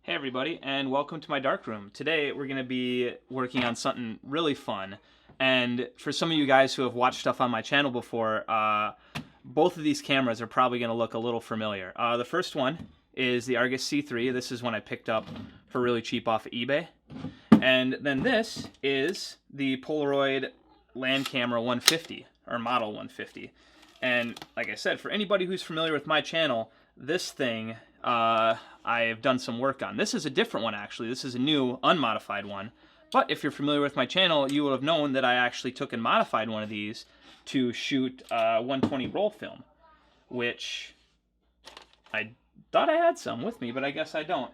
Hey everybody, and welcome to my darkroom. Today we're going to be working on something really fun, and for some of you guys who have watched stuff on my channel before, both of these cameras are probably going to look a little familiar. The first one is the Argus C3. This is one I picked up for really cheap off of eBay. And then this is the Polaroid Land Camera 150, or Model 150. And like I said, for anybody who's familiar with my channel, this thing I've done some work on. This is a different one, actually. This is a new, unmodified one. But if you're familiar with my channel, you will have known that I actually took and modified one of these to shoot 120 roll film, which I thought I had some with me, but I guess I don't.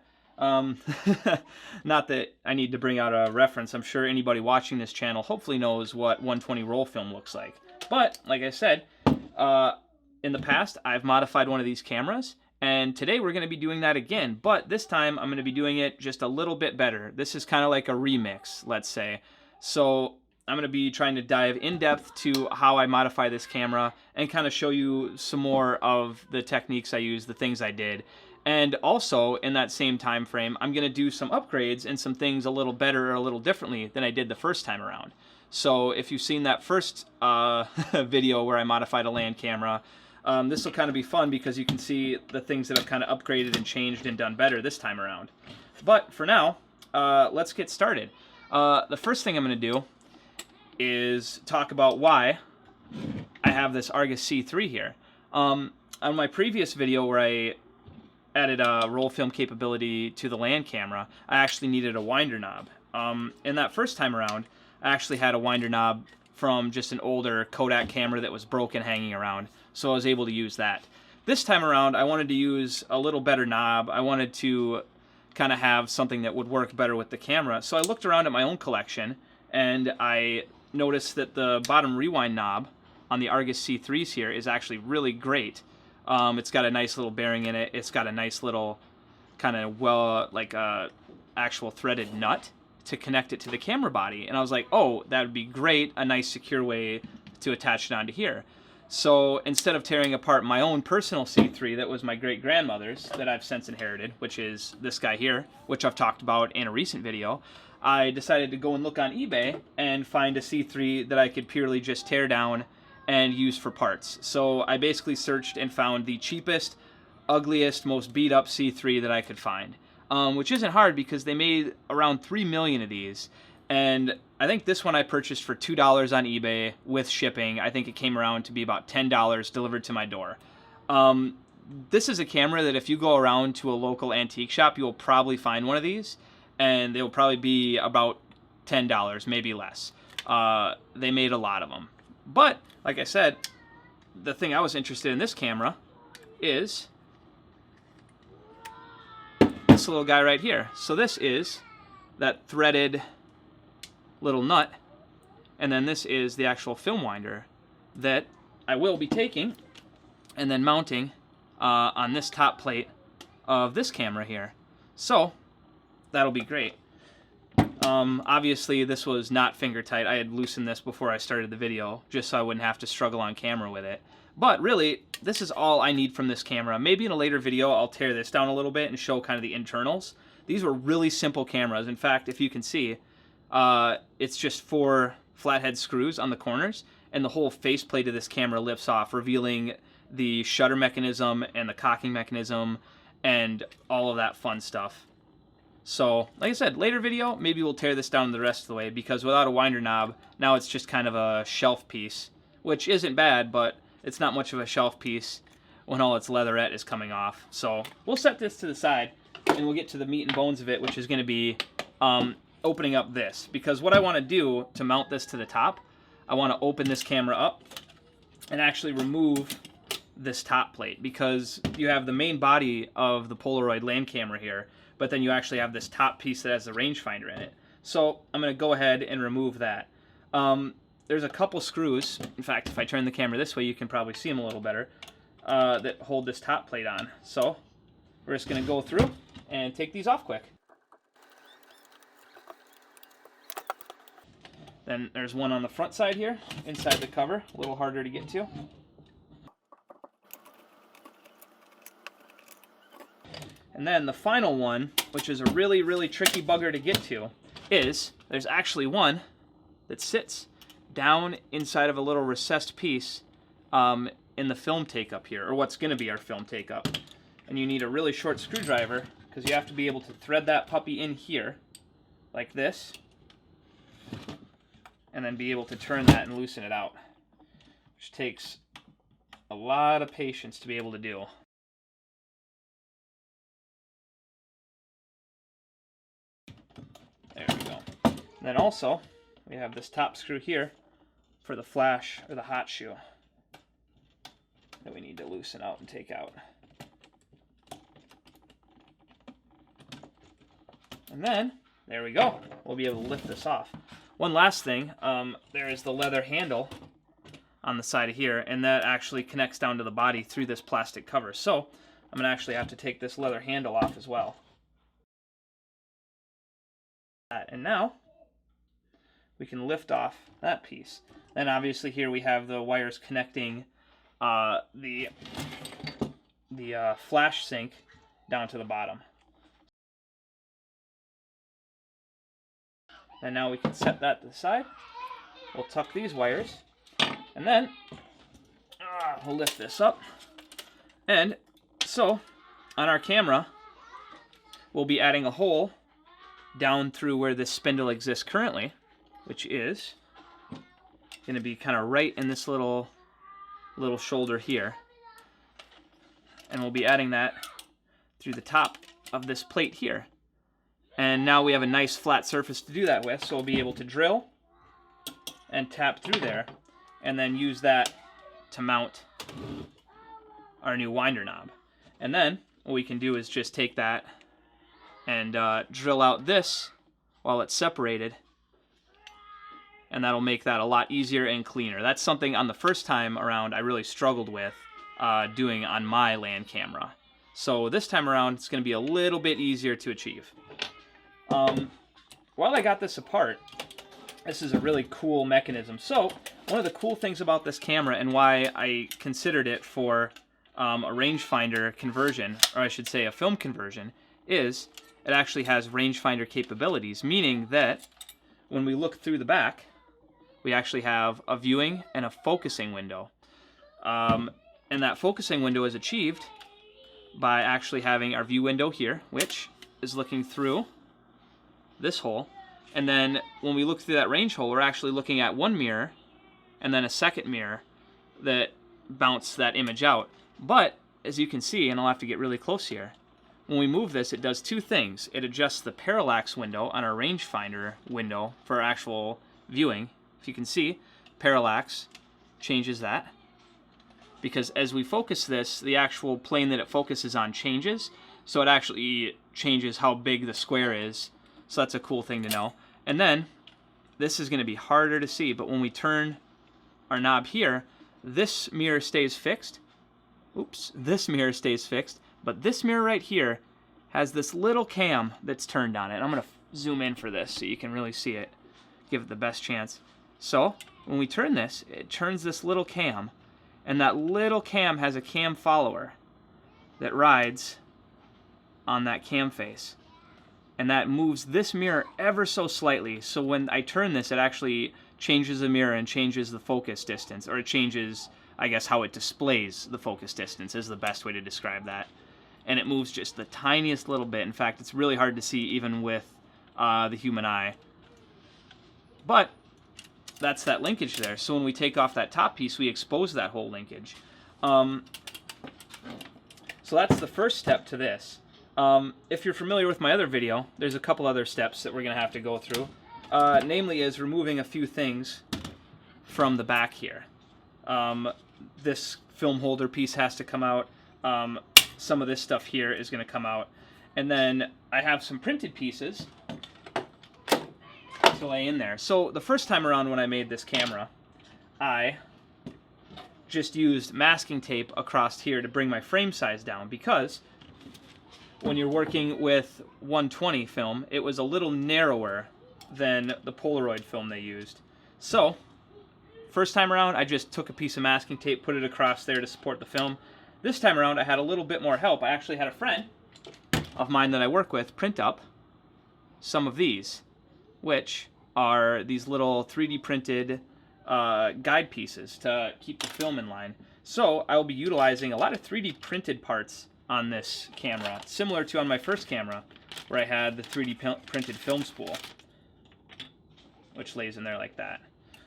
Not that I need to bring out a reference. I'm sure anybody watching this channel hopefully knows what 120 roll film looks like. But, like I said, in the past, I've modified one of these cameras, and today we're going to be doing that again, but this time I'm going to be doing it just a little bit better. This is kind of like a remix, let's say. So I'm going to be trying to dive in depth to how I modify this camera and kind of show you some more of the techniques I use, the things I did. And also, in that same time frame, I'm going to do some upgrades and some things a little better or a little differently than I did the first time around. So if you've seen that first video where I modified a land camera, this will kind of be fun because you can see the things that I've kind of upgraded and changed and done better this time around. But for now, let's get started. The first thing I'm going to do is talk about why I have this Argus C3 here. On my previous video where I added a roll film capability to the land camera, I actually needed a winder knob. In that first time around, I actually had a winder knob from just an older Kodak camera that was broken hanging around, so I was able to use that. This time around, I wanted to use a little better knob. I wanted to kind of have something that would work better with the camera, so I looked around at my own collection, and I noticed that the bottom rewind knob on the Argus C3s here is actually really great. It's got a nice little bearing in it. It's got a nice little kind of, well, like a actual threaded nut to connect it to the camera body. And I was like, oh, that would be great, a nice secure way to attach it onto here. So instead of tearing apart my own personal C3 that was my great-grandmother's that I've since inherited, which is this guy here, which I've talked about in a recent video, I decided to go and look on eBay and find a C3 that I could purely just tear down and use for parts. So I basically searched and found the cheapest, ugliest, most beat-up C3 that I could find. Which isn't hard because they made around 3 million of these, and I think this one I purchased for $2 on eBay with shipping. I think it came around to be about $10 delivered to my door. This is a camera that if you go around to a local antique shop, you'll probably find one of these, and they will probably be about $10, maybe less. They made a lot of them. But, like I said, the thing I was interested in this camera is this little guy right here. So this is that threaded little nut, and then this is the actual film winder that I will be taking and then mounting on this top plate of this camera here. So that'll be great. Obviously this was not finger tight. I had loosened this before I started the video just so I wouldn't have to struggle on camera with it. But really, this is all I need from this camera. Maybe in a later video I'll tear this down a little bit and show kind of the internals. These were really simple cameras. In fact, if you can see, it's just 4 flathead screws on the corners, and the whole faceplate of this camera lifts off, revealing the shutter mechanism and the cocking mechanism and all of that fun stuff. So, like I said, later video, maybe we'll tear this down the rest of the way, because without a winder knob, now it's just kind of a shelf piece, which isn't bad, but it's not much of a shelf piece when all its leatherette is coming off. So we'll set this to the side, and we'll get to the meat and bones of it, which is going to be opening up this. Because what I want to do to mount this to the top, I want to open this camera up and actually remove this top plate, because you have the main body of the Polaroid land camera here, but then you actually have this top piece that has the rangefinder in it. So I'm going to go ahead and remove that. There's a couple screws, in fact, if I turn the camera this way, you can probably see them a little better, that hold this top plate on. So we're just going to go through and take these off quick. Then there's one on the front side here, inside the cover, a little harder to get to. And then the final one, which is a really, really tricky bugger to get to, is there's actually one that sits down inside of a little recessed piece in the film take-up here, or what's going to be our film take-up. And you need a really short screwdriver, because you have to be able to thread that puppy in here, like this, and then be able to turn that and loosen it out, which takes a lot of patience to be able to do. There we go. And then also, we have this top screw here for the flash or the hot shoe that we need to loosen out and take out. And then, there we go. We'll be able to lift this off. One last thing, there is the leather handle on the side of here, and that actually connects down to the body through this plastic cover. So, I'm going to actually have to take this leather handle off as well. And now, we can lift off that piece. Then obviously here we have the wires connecting the flash sync down to the bottom. And now we can set that to the side. We'll tuck these wires, and then we'll lift this up. And so, on our camera, we'll be adding a hole down through where this spindle exists currently, which is going to be kind of right in this little shoulder here. And we'll be adding that through the top of this plate here. And now we have a nice flat surface to do that with, so we'll be able to drill and tap through there, and then use that to mount our new winder knob. And then what we can do is just take that and drill out this while it's separated, and that'll make that a lot easier and cleaner. That's something on the first time around I really struggled with doing on my Land camera. So this time around it's going to be a little bit easier to achieve. While I got this apart, this is a really cool mechanism. So one of the cool things about this camera, and why I considered it for a rangefinder conversion, or I should say a film conversion, is it actually has rangefinder capabilities, meaning that when we look through the back, we actually have a viewing and a focusing window. And that focusing window is achieved by actually having our view window here, which is looking through this hole. And then when we look through that range hole, we're actually looking at one mirror and then a second mirror that bounce that image out. But as you can see, and I'll have to get really close here, when we move this, it does two things. It adjusts the parallax window on our rangefinder window for actual viewing. If you can see, parallax changes that, because as we focus this, the actual plane that it focuses on changes, so it actually changes how big the square is. So that's a cool thing to know. And then this is going to be harder to see, but when we turn our knob here, this mirror stays fixed. Oops, this mirror stays fixed, but this mirror right here has this little cam that's turned on it. I'm going to zoom in for this so you can really see it, give it the best chance. So when we turn this, it turns this little cam, and that little cam has a cam follower that rides on that cam face. And that moves this mirror ever so slightly, so when I turn this, it actually changes the mirror and changes the focus distance, or it changes, I guess, how it displays the focus distance is the best way to describe that. And it moves just the tiniest little bit. In fact, it's really hard to see even with the human eye. But that's that linkage there. So when we take off that top piece, we expose that whole linkage. So that's the first step to this. If you're familiar with my other video, there's a couple other steps that we're going to have to go through. Namely is removing a few things from the back here. This film holder piece has to come out. Some of this stuff here is going to come out. And then I have some printed pieces to lay in there. So the first time around when I made this camera, I just used masking tape across here to bring my frame size down, because when you're working with 120 film, it was a little narrower than the Polaroid film they used. So, first time around, I just took a piece of masking tape, put it across there to support the film. This time around, I had a little bit more help. I actually had a friend of mine that I work with print up some of these, which are these little 3D printed guide pieces to keep the film in line. So I will be utilizing a lot of 3D printed parts on this camera, similar to on my first camera, where I had the 3D printed film spool, which lays in there like that.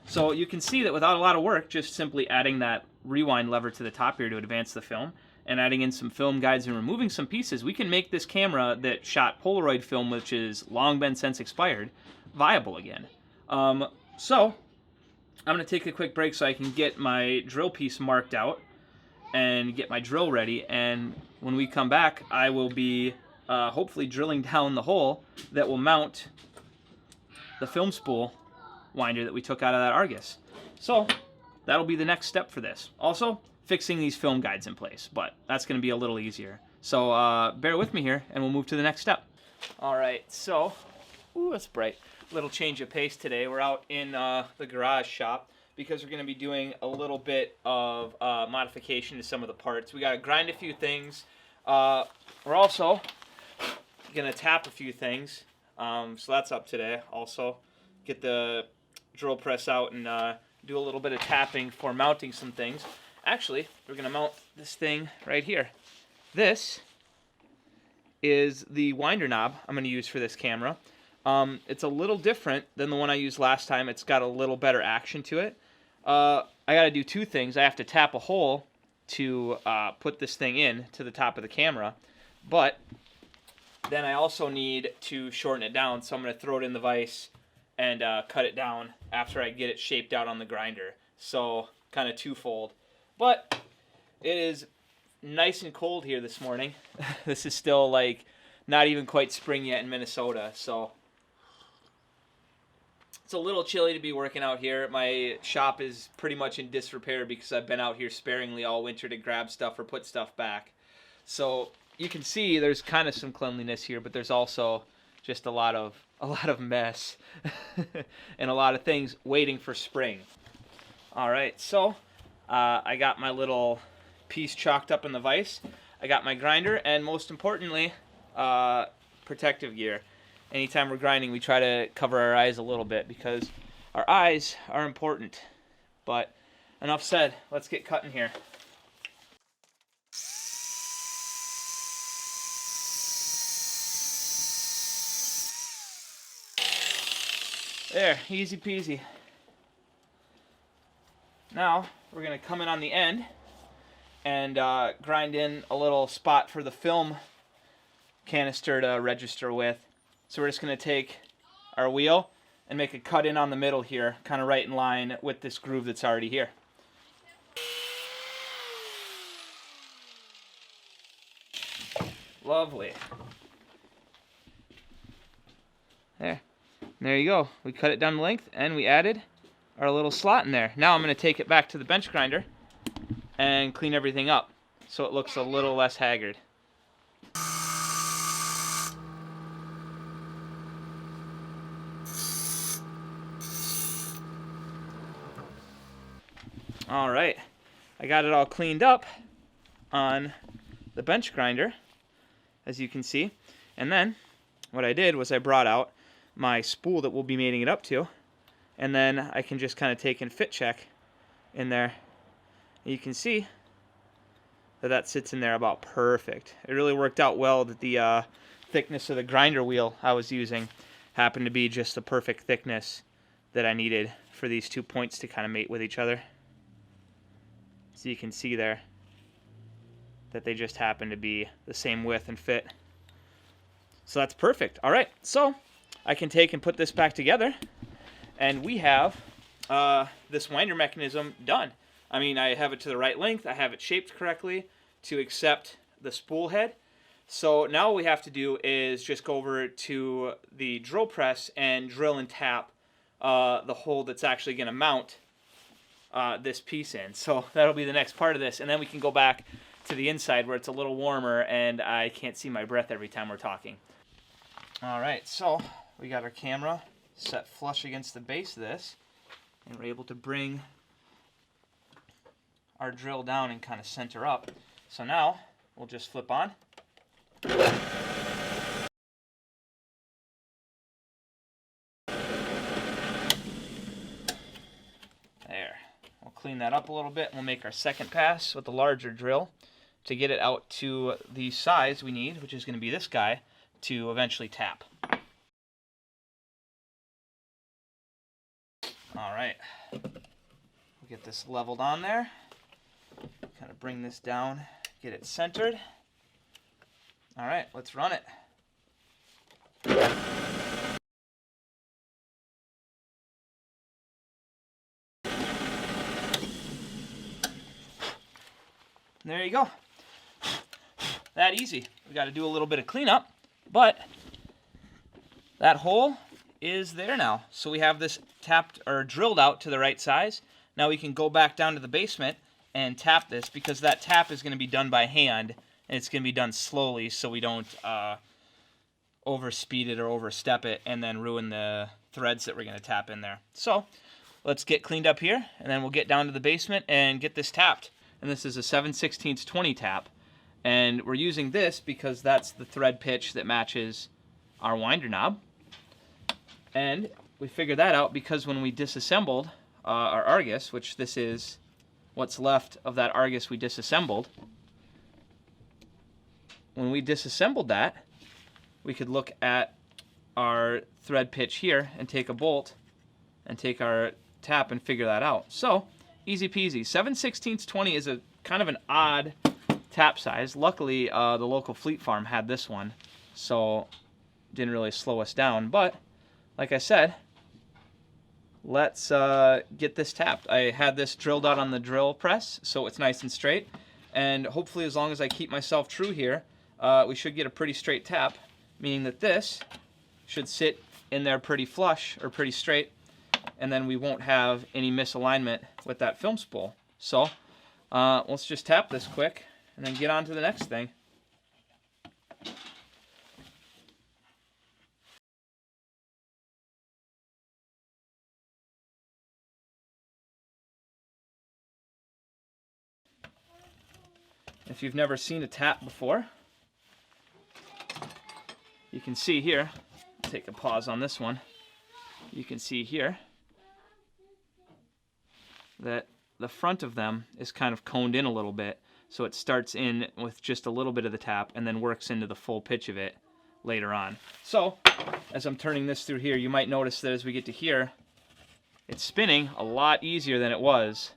So you can see that without a lot of work, just simply adding that rewind lever to the top here to advance the film, and adding in some film guides and removing some pieces, we can make this camera that shot Polaroid film, which is long been since expired, viable again. So I'm going to take a quick break so I can get my drill piece marked out and get my drill ready, and when we come back, I will be hopefully drilling down the hole that will mount the film spool winder that we took out of that Argus. So that'll be the next step for this. Also, fixing these film guides in place, but that's going to be a little easier. So bear with me here, and we'll move to the next step. All right, so, ooh, that's bright. Little change of pace today. We're out in the garage shop because we're going to be doing a little bit of modification to some of the parts. We got to grind a few things. We're also going to tap a few things. So that's up today. Also, get the drill press out and do a little bit of tapping for mounting some things. Actually, we're going to mount this thing right here. This is the winder knob I'm going to use for this camera. It's a little different than the one I used last time. It's got a little better action to it. I got to do two things. I have to tap a hole to put this thing in to the top of the camera, but then I also need to shorten it down, so I'm going to throw it in the vise and cut it down after I get it shaped out on the grinder. So kind of twofold. But it is nice and cold here this morning. This is still like not even quite spring yet in Minnesota, so it's a little chilly to be working out here. My shop is pretty much in disrepair because I've been out here sparingly all winter to grab stuff or put stuff back. So you can see there's kind of some cleanliness here, but there's also just a lot of mess and a lot of things waiting for spring. All right, so I got my little piece chalked up in the vise. I got my grinder, and most importantly, protective gear. Anytime we're grinding, we try to cover our eyes a little bit because our eyes are important. But enough said, let's get cutting here. There, easy peasy. Now, we're going to come in on the end and grind in a little spot for the film canister to register with. So we're just going to take our wheel and make a cut in on the middle here, kind of right in line with this groove that's already here. Lovely. There you go. We cut it down the length and we added our little slot in there. Now I'm going to take it back to the bench grinder and clean everything up so it looks a little less haggard. All right, I got it all cleaned up on the bench grinder, as you can see. And then what I did was I brought out my spool that we'll be mating it up to, and then I can just kind of take and fit check in there. And you can see that that sits in there about perfect. It really worked out well that the thickness of the grinder wheel I was using happened to be just the perfect thickness that I needed for these 2 points to kind of mate with each other. So you can see there that they just happen to be the same width and fit. So that's perfect. All right, so I can take and put this back together, and we have this winder mechanism done. I mean, I have it to the right length. I have it shaped correctly to accept the spool head. So now what we have to do is just go over to the drill press and drill and tap the hole that's actually going to mount this piece in. So that'll be the next part of this, and then we can go back to the inside where it's a little warmer and I can't see my breath every time we're talking. All right, so we got our camera set flush against the base of this, and we're able to bring our drill down and kind of center up. So now we'll just flip on. clean that up a little bit. We'll make our second pass with the larger drill to get it out to the size we need, which is going to be this guy, to eventually tap. All right, we'll get this leveled on there. Kind of bring this down, get it centered. All right, let's run it. There you go. That easy. We got to do a little bit of cleanup, but that hole is there now. So we have this tapped or drilled out to the right size. Now we can go back down to the basement and tap this, because that tap is going to be done by hand, and it's going to be done slowly so we don't overspeed it or overstep it and then ruin the threads that we're going to tap in there. So let's get cleaned up here, and then we'll get down to the basement and get this tapped. And this is a 7/16 20 tap, and we're using this because that's the thread pitch that matches our winder knob. And we figured that out because when we disassembled our Argus, which this is what's left of that Argus we disassembled, when we disassembled that, we could look at our thread pitch here and take a bolt and take our tap and figure that out. So easy peasy. 7/16 20 is a kind of an odd tap size. Luckily, the local Fleet Farm had this one, so didn't really slow us down. But like I said, let's get this tapped. I had this drilled out on the drill press, so it's nice and straight. And hopefully, as long as I keep myself true here, we should get a pretty straight tap, meaning that this should sit in there pretty flush or pretty straight, and then we won't have any misalignment with that film spool. So let's just tap this quick and then get on to the next thing. If you've never seen a tap before, you can see here, take a pause on this one, you can see here that the front of them is kind of coned in a little bit, so it starts in with just a little bit of the tap and then works into the full pitch of it later on. So as I'm turning this through here, you might notice that as we get to here, it's spinning a lot easier than it was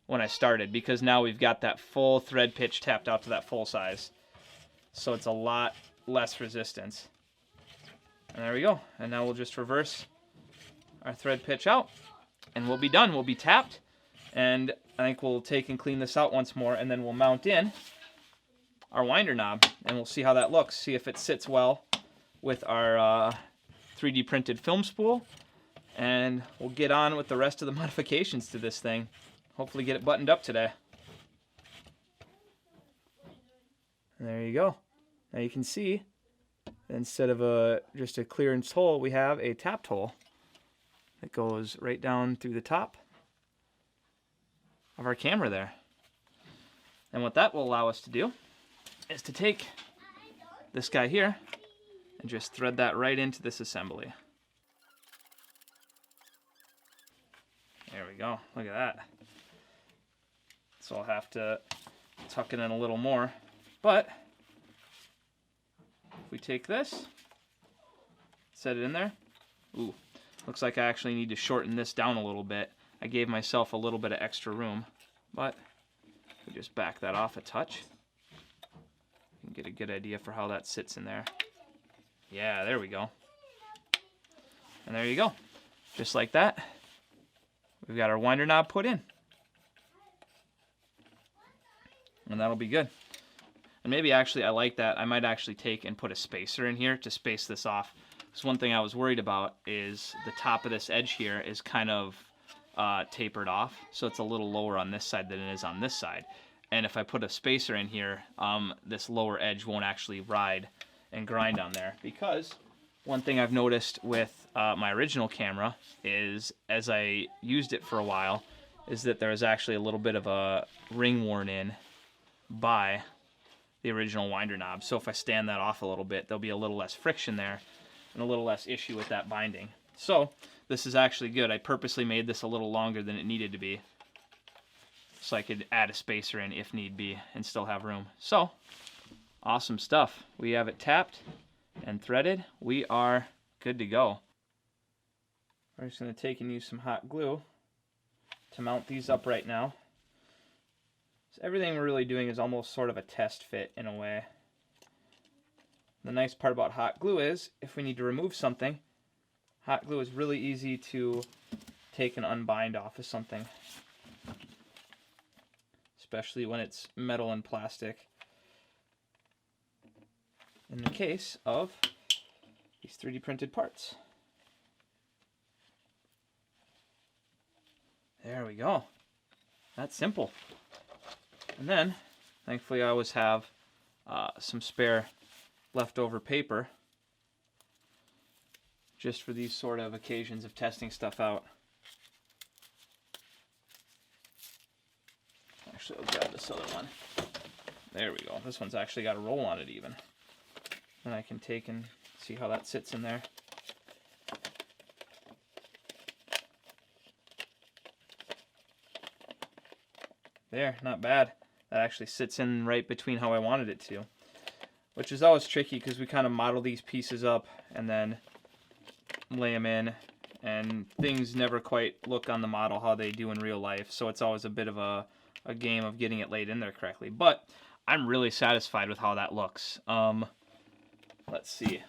when I started, because now we've got that full thread pitch tapped out to that full size, so it's a lot less resistance. And there we go. And now we'll just reverse our thread pitch out and we'll be done. We'll be tapped, and I think we'll take and clean this out once more, and then we'll mount in our winder knob and we'll see how that looks, see if it sits well with our 3D printed film spool, and we'll get on with the rest of the modifications to this thing. Hopefully get it buttoned up today. And there you go. Now you can see, instead of just a clearance hole, we have a tapped hole that goes right down through the top of our camera there. And what that will allow us to do is to take this guy here and just thread that right into this assembly. There we go. Look at that. So I'll have to tuck it in a little more. But if we take this, set it in there. Ooh, looks like I actually need to shorten this down a little bit. I gave myself a little bit of extra room, but we just back that off a touch. You can get a good idea for how that sits in there. Yeah, there we go. And there you go. Just like that, we've got our winder knob put in. And that'll be good. And maybe actually I like that. I might actually take and put a spacer in here to space this off. Because one thing I was worried about is the top of this edge here is kind of tapered off. So it's a little lower on this side than it is on this side. And if I put a spacer in here, this lower edge won't actually ride and grind on there. Because one thing I've noticed with my original camera is, as I used it for a while, is that there is actually a little bit of a ring worn in by the original winder knob. So if I stand that off a little bit, there'll be a little less friction there and a little less issue with that binding. So this is actually good. I purposely made this a little longer than it needed to be. so I could add a spacer in if need be and still have room. So, awesome stuff. We have it tapped and threaded. We are good to go. We're just going to take and use some hot glue to mount these up right now. So everything we're really doing is almost sort of a test fit in a way. The nice part about hot glue is, if we need to remove something, hot glue is really easy to take and unbind off of something. Especially when it's metal and plastic. In the case of these 3D printed parts. There we go. That's simple. And then, thankfully I always have some spare leftover paper just for these sort of occasions of testing stuff out. Actually, I'll grab this other one. There we go. This one's actually got a roll on it even. And I can take and see how that sits in there. There, not bad. That actually sits in right between how I wanted it to. Which is always tricky because we kind of model these pieces up and then lay them in. And things never quite look on the model how they do in real life. So it's always a bit of a game of getting it laid in there correctly. But I'm really satisfied with how that looks. Let's see.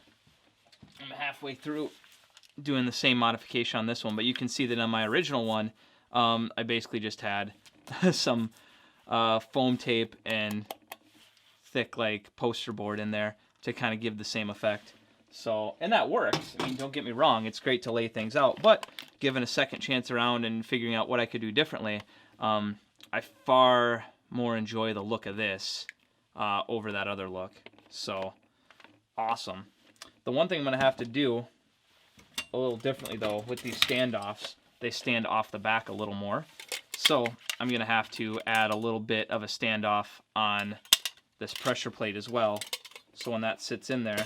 I'm halfway through doing the same modification on this one. But you can see that on my original one, I basically just had some foam tape and thick like poster board in there to kind of give the same effect. So, and that works. I mean, don't get me wrong, it's great to lay things out, but given a second chance around and figuring out what I could do differently, I far more enjoy the look of this over that other look. So, awesome. The one thing I'm going to have to do a little differently though with these standoffs, they stand off the back a little more. So I'm going to have to add a little bit of a standoff on this pressure plate as well. So when that sits in there,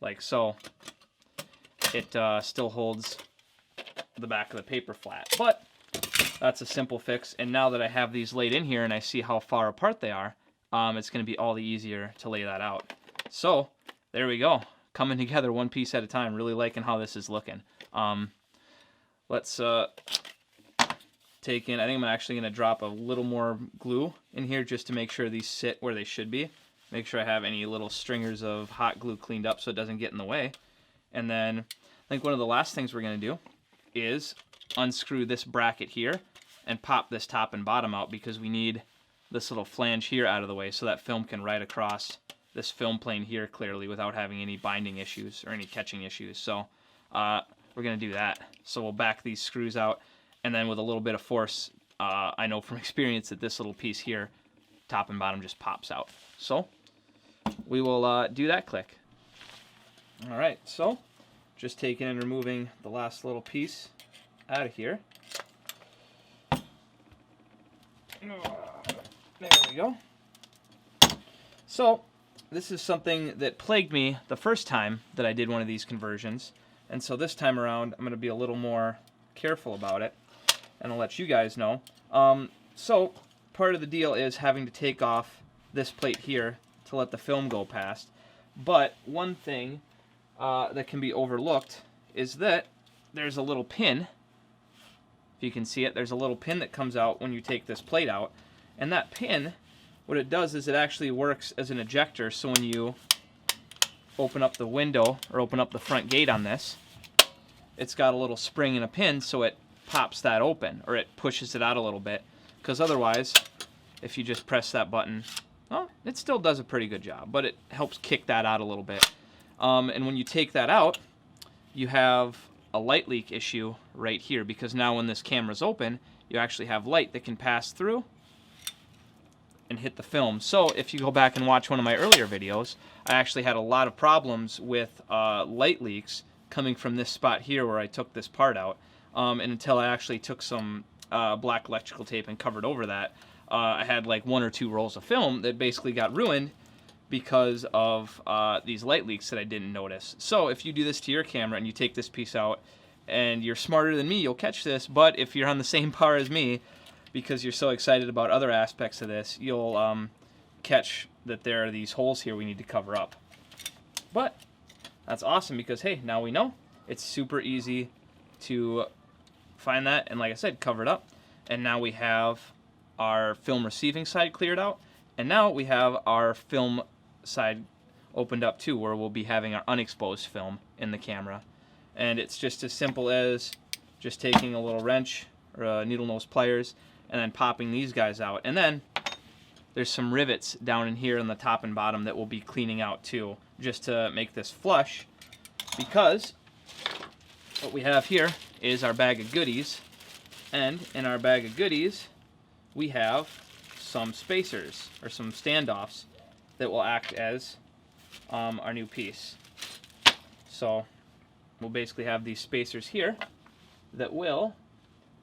like so, it still holds the back of the paper flat. But that's a simple fix. And now that I have these laid in here and I see how far apart they are, it's going to be all the easier to lay that out. So there we go. Coming together one piece at a time. Really liking how this is looking. Let's take in, I think I'm actually going to drop a little more glue in here just to make sure these sit where they should be. Make sure I have any little stringers of hot glue cleaned up so it doesn't get in the way. And then I think one of the last things we're going to do is unscrew this bracket here and pop this top and bottom out because we need this little flange here out of the way so that film can ride across this film plane here clearly without having any binding issues or any catching issues. So we're going to do that. So we'll back these screws out. And then with a little bit of force, I know from experience that this little piece here, top and bottom, just pops out. So we will do that click. All right, so just taking and removing the last little piece out of here. There we go. So this is something that plagued me the first time that I did one of these conversions. And so this time around, I'm going to be a little more careful about it. And I'll let you guys know. So part of the deal is having to take off this plate here to let the film go past. But one thing that can be overlooked is that there's a little pin. If you can see it, there's a little pin that comes out when you take this plate out. And that pin, what it does is it actually works as an ejector. So when you open up the window or open up the front gate on this, it's got a little spring and a pin so it pops that open, or it pushes it out a little bit, because otherwise if you just press that button, well, it still does a pretty good job, but it helps kick that out a little bit. And when you take that out, you have a light leak issue right here, because now when this camera's open, you actually have light that can pass through and hit the film. So if you go back and watch one of my earlier videos, I actually had a lot of problems with light leaks coming from this spot here where I took this part out. And until I actually took some black electrical tape and covered over that, I had like 1 or 2 rolls of film that basically got ruined because of these light leaks that I didn't notice. So if you do this to your camera and you take this piece out, and you're smarter than me, you'll catch this, but if you're on the same par as me, because you're so excited about other aspects of this, you'll catch that there are these holes here we need to cover up. But that's awesome because, hey, now we know. It's super easy to find that, and like I said, cover it up. And now we have our film receiving side cleared out, and now we have our film side opened up too, where we'll be having our unexposed film in the camera. And it's just as simple as just taking a little wrench or needle nose pliers and then popping these guys out. And then there's some rivets down in here on the top and bottom that we'll be cleaning out too, just to make this flush, because what we have here is our bag of goodies, and in our bag of goodies we have some spacers or some standoffs that will act as our new piece. So we'll basically have these spacers here that will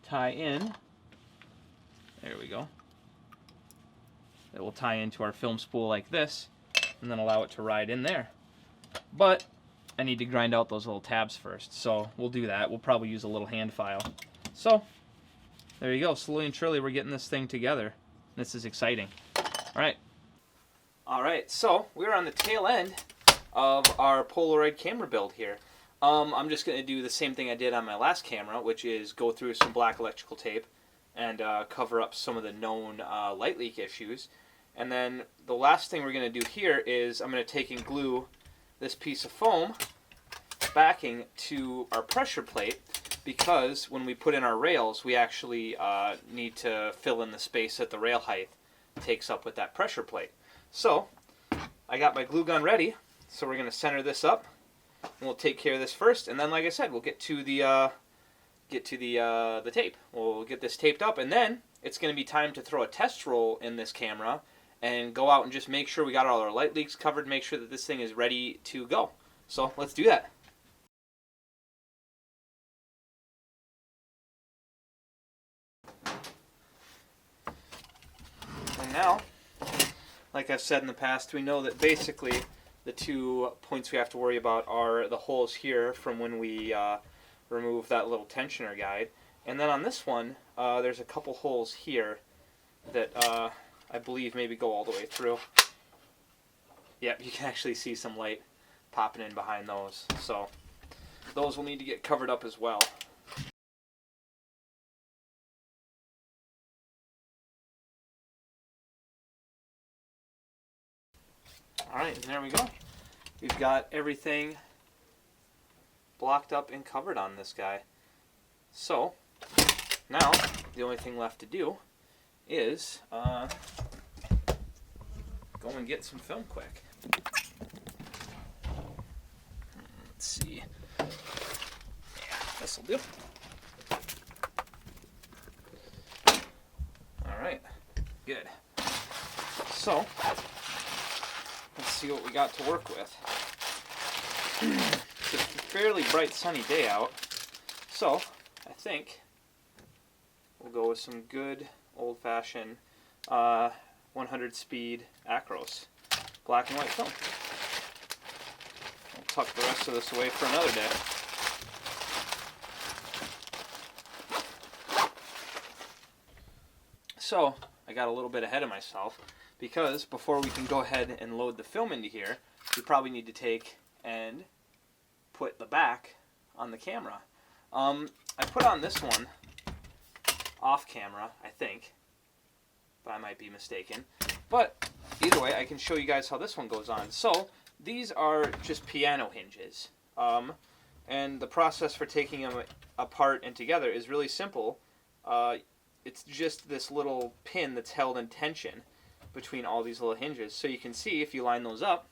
tie in, there we go, that will tie into our film spool like this and then allow it to ride in there. But I need to grind out those little tabs first, so we'll do that. We'll probably use a little hand file. So there you go, slowly and surely we're getting this thing together. This is exciting. Alright, so we're on the tail end of our Polaroid camera build here. I'm just going to do the same thing I did on my last camera, which is go through some black electrical tape and cover up some of the known light leak issues. And then the last thing we're going to do here is I'm going to take and glue this piece of foam backing to our pressure plate, because when we put in our rails, we actually need to fill in the space that the rail height takes up with that pressure plate. So I got my glue gun ready, so we're going to center this up, and we'll take care of this first, and then, like I said, we'll get to the tape. We'll get this taped up, and then it's going to be time to throw a test roll in this camera and go out and just make sure we got all our light leaks covered, make sure that this thing is ready to go. So let's do that. And now, like I've said in the past, we know that basically the 2 points we have to worry about are the holes here from when we remove that little tensioner guide. And then on this one, there's a couple holes here that I believe maybe go all the way through. Yep, you can actually see some light popping in behind those. So those will need to get covered up as well. Alright, and there we go. We've got everything blocked up and covered on this guy. So now the only thing left to do is go and get some film quick. Let's see. Yeah, this'll do. Alright, good. So let's see what we got to work with. It's a fairly bright sunny day out, so I think we'll go with some good old-fashioned 100 speed Acros black and white film. I'll tuck the rest of this away for another day. So I got a little bit ahead of myself, because before we can go ahead and load the film into here, we probably need to take and put the back on the camera. I put on this one off camera, I think, but I might be mistaken. But either way, I can show you guys how this one goes on. So these are just piano hinges, and the process for taking them apart and together is really simple. It's just this little pin that's held in tension between all these little hinges. So you can see, if you line those up,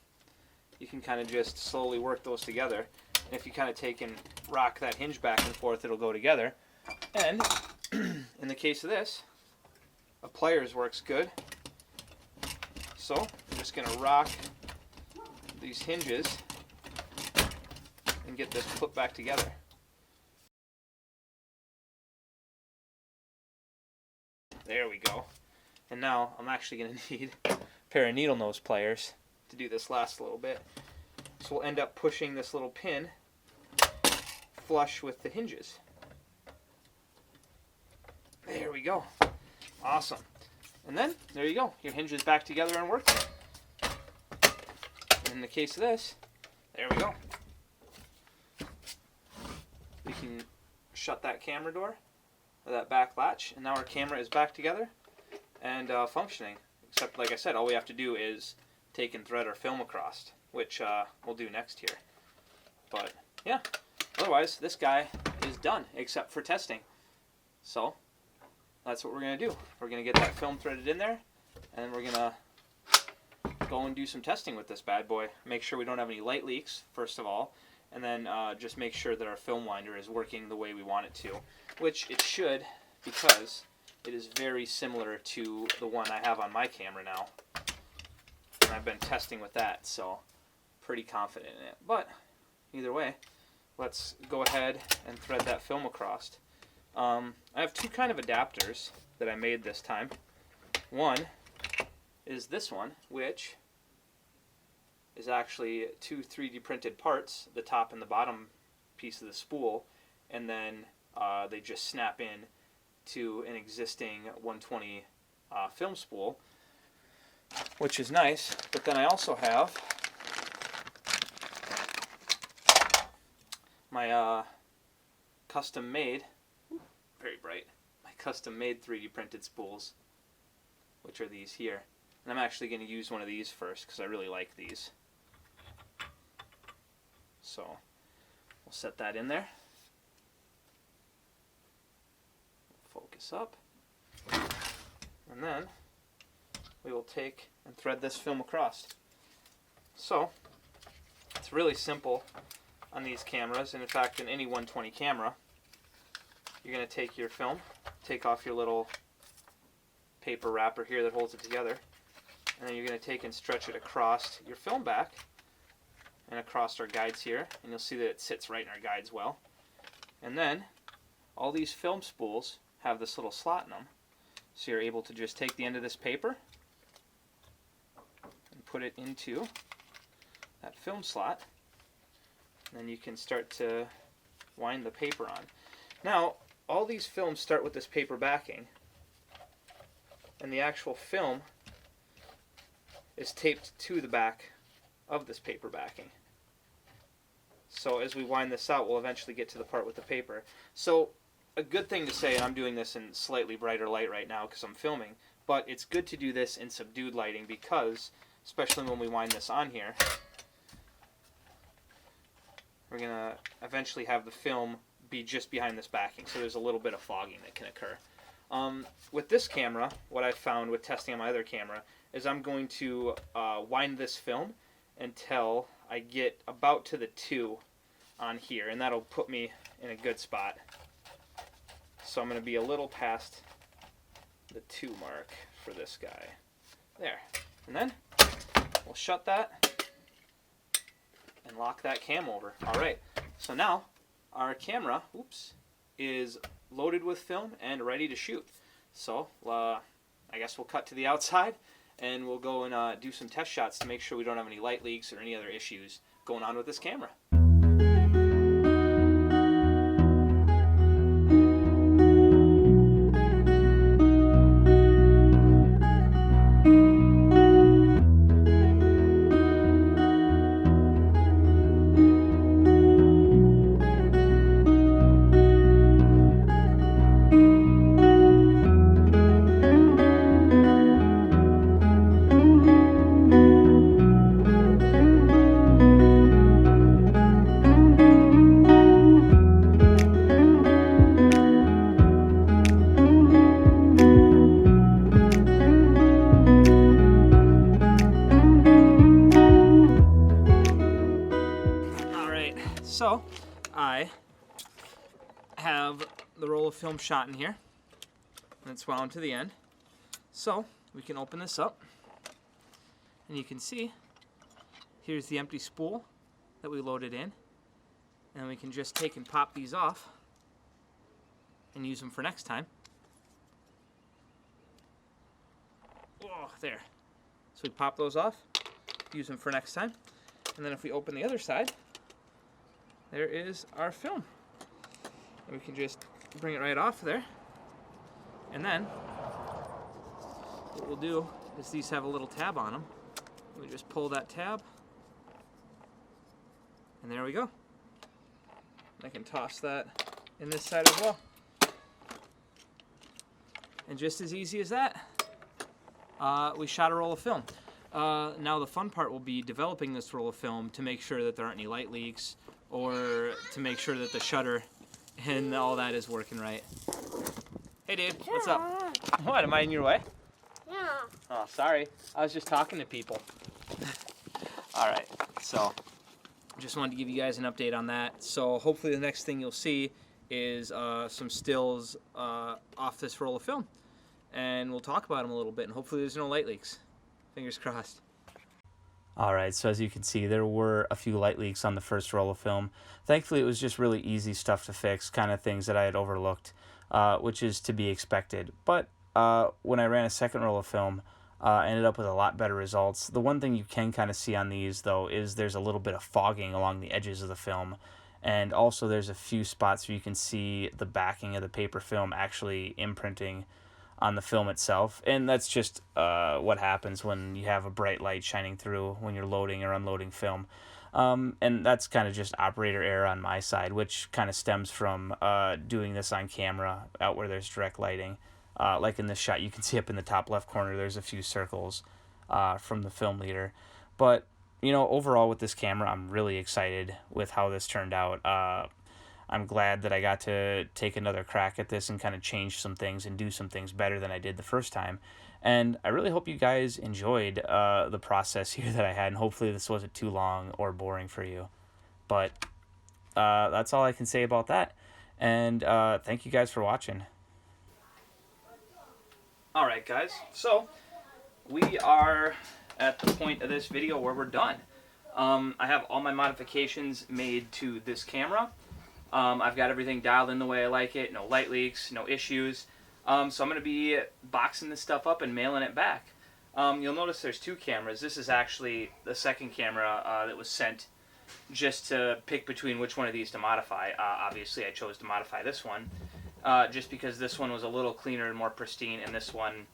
you can kind of just slowly work those together. And if you kind of take and rock that hinge back and forth, it'll go together. And in the case of this, a pliers works good. So I'm just going to rock these hinges and get this put back together. There we go. And now I'm actually going to need a pair of needle nose pliers to do this last little bit. So we'll end up pushing this little pin flush with the hinges. There we go. Awesome. And then, there you go. Your hinge is back together and working. In the case of this, there we go. We can shut that camera door, or that back latch, and now our camera is back together and functioning. Except, like I said, all we have to do is take and thread our film across, which we'll do next here. But, yeah. Otherwise, this guy is done, except for testing. So, that's what we're going to do. We're going to get that film threaded in there, and then we're going to go and do some testing with this bad boy. Make sure we don't have any light leaks, first of all, and then just make sure that our film winder is working the way we want it to, which it should, because it is very similar to the one I have on my camera now. And I've been testing with that, so pretty confident in it. But either way, let's go ahead and thread that film across. I have two kind of adapters that I made this time. One is this one, which is actually two 3D printed parts, the top and the bottom piece of the spool, and then they just snap in to an existing 120 film spool, which is nice. But then I also have my custom made, very bright, my custom made 3D printed spools, which are these here. And I'm actually going to use one of these first because I really like these. So we'll set that in there. Focus up. And then we will take and thread this film across. So it's really simple on these cameras, and in fact in any 120 camera. You're going to take your film, take off your little paper wrapper here that holds it together, and then you're going to take and stretch it across your film back and across our guides here, and you'll see that it sits right in our guides well. And then all these film spools have this little slot in them, so you're able to just take the end of this paper and put it into that film slot, and then you can start to wind the paper on. Now, all these films start with this paper backing, and the actual film is taped to the back of this paper backing. So as we wind this out, we'll eventually get to the part with the paper. So a good thing to say, and I'm doing this in slightly brighter light right now because I'm filming, but it's good to do this in subdued lighting because, especially when we wind this on here, we're going to eventually have the film be just behind this backing, so there's a little bit of fogging that can occur. With this camera, what I've found with testing on my other camera is I'm going to wind this film until I get about to the 2 on here, and that'll put me in a good spot. So I'm going to be a little past the 2 mark for this guy. There. And then we'll shut that and lock that cam over. Alright, so now our camera, is loaded with film and ready to shoot. So I guess we'll cut to the outside and we'll go and do some test shots to make sure we don't have any light leaks or any other issues going on with this camera. So I have the roll of film shot in here, and it's wound to the end. So we can open this up, and you can see here's the empty spool that we loaded in, and we can just take and pop these off and use them for next time. Oh, there. So we pop those off, use them for next time, and then if we open the other side, there is our film. And we can just bring it right off there. And then what we'll do is these have a little tab on them. We just pull that tab, and there we go. I can toss that in this side as well. And just as easy as that, we shot a roll of film. Now the fun part will be developing this roll of film to make sure that there aren't any light leaks, or to make sure that the shutter and all that is working right. Hey dude, what's up? What, am I in your way? Yeah. Oh, sorry. I was just talking to people. Alright, so just wanted to give you guys an update on that. So hopefully the next thing you'll see is some stills off this roll of film. And we'll talk about them a little bit, and hopefully there's no light leaks. Fingers crossed. Alright, so as you can see, there were a few light leaks on the first roll of film. Thankfully, it was just really easy stuff to fix, kind of things that I had overlooked, which is to be expected. But when I ran a second roll of film, I ended up with a lot better results. The one thing you can kind of see on these, though, is there's a little bit of fogging along the edges of the film. And also there's a few spots where you can see the backing of the paper film actually imprinting on the film itself. And that's just what happens when you have a bright light shining through when you're loading or unloading film. And that's kind of just operator error on my side, which kind of stems from doing this on camera out where there's direct lighting. Like in this shot, you can see up in the top left corner, there's a few circles from the film leader. But, you know, overall with this camera, I'm really excited with how this turned out. I'm glad that I got to take another crack at this and kind of change some things and do some things better than I did the first time. And I really hope you guys enjoyed the process here that I had, and hopefully this wasn't too long or boring for you. But that's all I can say about that. And thank you guys for watching. Alright guys, so we are at the point of this video where we're done. I have all my modifications made to this camera. I've got everything dialed in the way I like it, no light leaks, no issues. So I'm going to be boxing this stuff up and mailing it back. You'll notice there's two cameras. This is actually the second camera that was sent just to pick between which one of these to modify. Obviously I chose to modify this one just because this one was a little cleaner and more pristine, and this one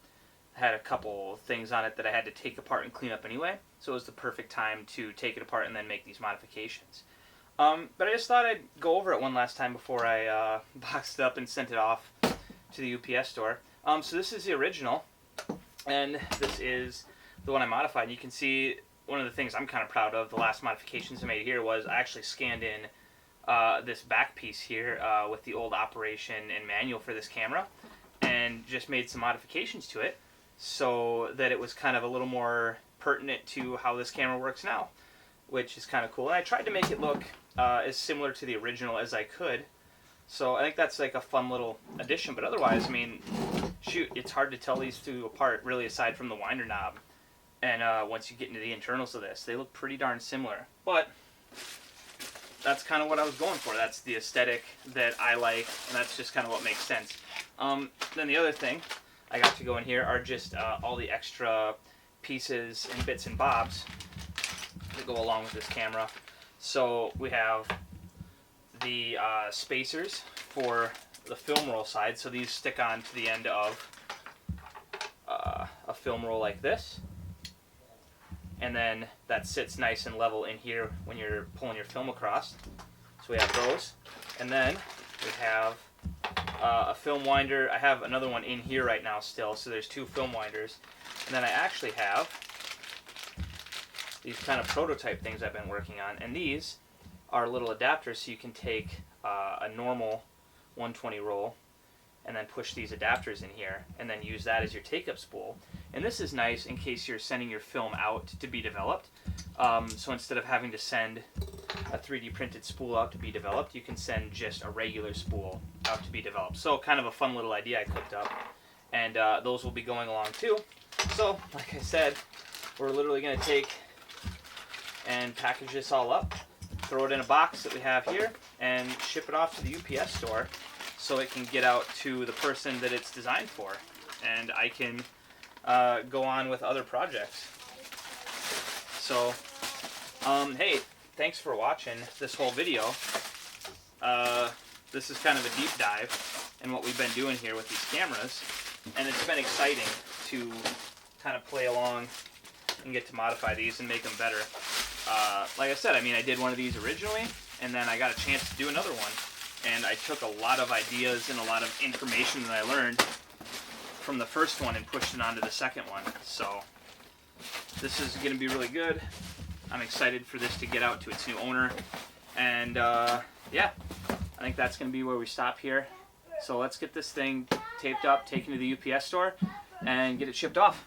had a couple things on it that I had to take apart and clean up anyway. So it was the perfect time to take it apart and then make these modifications. But I just thought I'd go over it one last time before I boxed it up and sent it off to the UPS store. So this is the original, and this is the one I modified. And you can see one of the things I'm kind of proud of, the last modifications I made here, was I actually scanned in this back piece here with the old operation and manual for this camera, and just made some modifications to it so that it was kind of a little more pertinent to how this camera works now, which is kind of cool. And I tried to make it look as similar to the original as I could. So I think that's like a fun little addition. But otherwise, I mean, shoot, it's hard to tell these two apart, really, aside from the winder knob. And once you get into the internals of this, they look pretty darn similar. But that's kind of what I was going for. That's the aesthetic that I like, and that's just kind of what makes sense. Then the other thing I got to go in here are just all the extra pieces and bits and bobs that go along with this camera. So we have the spacers for the film roll side. So these stick on to the end of a film roll like this. And then that sits nice and level in here when you're pulling your film across. So we have those. And then we have a film winder. I have another one in here right now still, so there's two film winders. And then I actually have these kind of prototype things I've been working on. And these are little adapters, so you can take a normal 120 roll and then push these adapters in here and then use that as your take-up spool. And this is nice in case you're sending your film out to be developed. So instead of having to send a 3D printed spool out to be developed, you can send just a regular spool out to be developed. So kind of a fun little idea I cooked up. And those will be going along too. So, like I said, we're literally going to take and package this all up, throw it in a box that we have here, and ship it off to the UPS store so it can get out to the person that it's designed for. And I can go on with other projects. So, hey, thanks for watching this whole video. This is kind of a deep dive, and what we've been doing here with these cameras, and it's been exciting to kind of play along and get to modify these and make them better. Like I said, I mean, I did one of these originally, and then I got a chance to do another one, and I took a lot of ideas and a lot of information that I learned from the first one and pushed it onto the second one. So this is going to be really good. I'm excited for this to get out to its new owner, and yeah, I think that's going to be where we stop here. So let's get this thing taped up, taken to the UPS store, and get it shipped off.